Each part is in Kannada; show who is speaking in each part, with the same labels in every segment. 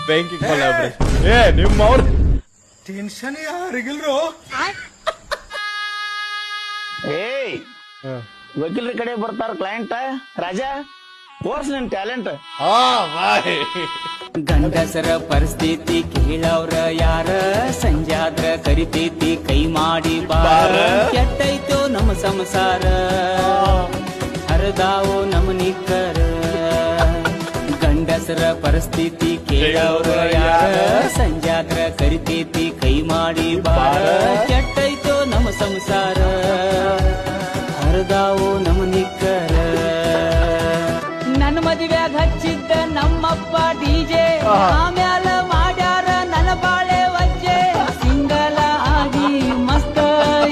Speaker 1: ಬೆಂಕಿ ಕೊಲಾಬ್ರೇಷನ್. ನಿಮ್ಮವ್ರ
Speaker 2: ಟೆನ್ಷನ್ ಯಾರಿಗಿಲ್ರು.
Speaker 3: ಏಯ್ ವಕೀಲರ ಕಡೆ ಬರ್ತಾರ ಕ್ಲೈಂಟ್. ರಾಜಾ ತೋರ್ಸ್ ನಿನ್ ಟ್ಯಾಲೆಂಟ್.
Speaker 4: ಗಂಡಸರ ಪರಿಸ್ಥಿತಿ ಕೇಳವ್ರ ಯಾರ, ಸಂಜಾದ್ರ ಕರಿತೈತಿ ಕೈ ಮಾಡಿ ಬಾರ. ಕೆಟ್ಟೈತೋ ನಮ್ಮ ಸಂಸಾರ, ಹರದಾವೋ ನಮ್ಮ ನಿಕ್ಕರ. ಗಂಡಸರ ಪರಿಸ್ಥಿತಿ ಕೇಳವ್ರ ಯಾರ, ಸಂಜಾದ್ರ ಕರಿತೈತಿ ಕೈ ಮಾಡಿ ಬಾರ. ಕೆಟ್ಟೈತೋ ನಮ್ಮ ಸಂಸಾರ, ಹರದಾವೋ ನಮ್ಮ ನಿಕ್ಕರ. ನನ್ನ ಮದುವೆಯಾಗ ಹಚ್ಚಿದ್ದ ನಮ್ಮಪ್ಪ ಡಿಜೆ, ಆಮ್ಯಾಲ ಮಾಡ್ಯಾರ ನನ್ನ ಬಾಳೆ ವಜ್ಜೆ. ಸಿಂಗಲ ಆಗಿ ಮಸ್ತ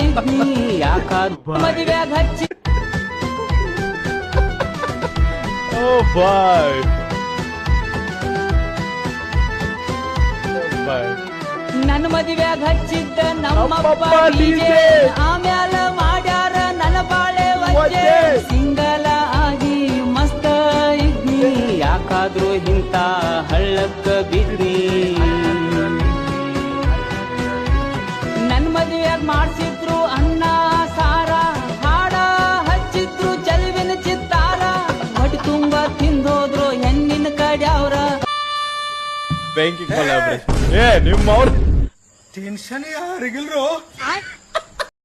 Speaker 4: ಇದ್ನಿ ಯಾಕಾದ್ ಮದುವೆಯಾಗ ಹಚ್ಚಿ. ನನ್ನ ಮದುವೆಯಾಗ ಹಚ್ಚಿದ್ದ ನಮ್ಮಪ್ಪ ಡಿಜೆ, ಆಮ್ಯಾಲ ಮಾಡ್ಯಾರ ನನ್ನ ಬಾಳೆ ವಜ್ಜೆ. ಸಿಂಗಲ ಆಗಿ ಮಸ್ತ ಇದ್ನಿ ಯಾಕಾದ್ರೂ ಇಂತ ಹಳ್ಳಕ್ಕ ಬಿದ್ನಿ. ನನ್ನ ಮದುವೆಯಾಗ ಮಾಡ್ಸಿದ್ರು ಅನ್ನ ಸಾರ, ಹಾಡ ಹಚ್ಚಿದ್ರು ಚಲುವಿನ ಚಿತ್ತಾರ. ಹೊಟ್ಟೆ ತುಂಬ ತಿಂದೋದ್ರು ಹೆಣ್ಣಿನ ಕಡ್ಯಾವ್ರ.
Speaker 1: ಬೆಂಕಿ ಕೊಲಾಬ್ರೇಷನ್. ನಿಮ್ಮವ್ರ
Speaker 2: ಟೆನ್ಷನ್ ಯಾರಿಗಿಲ್ರು.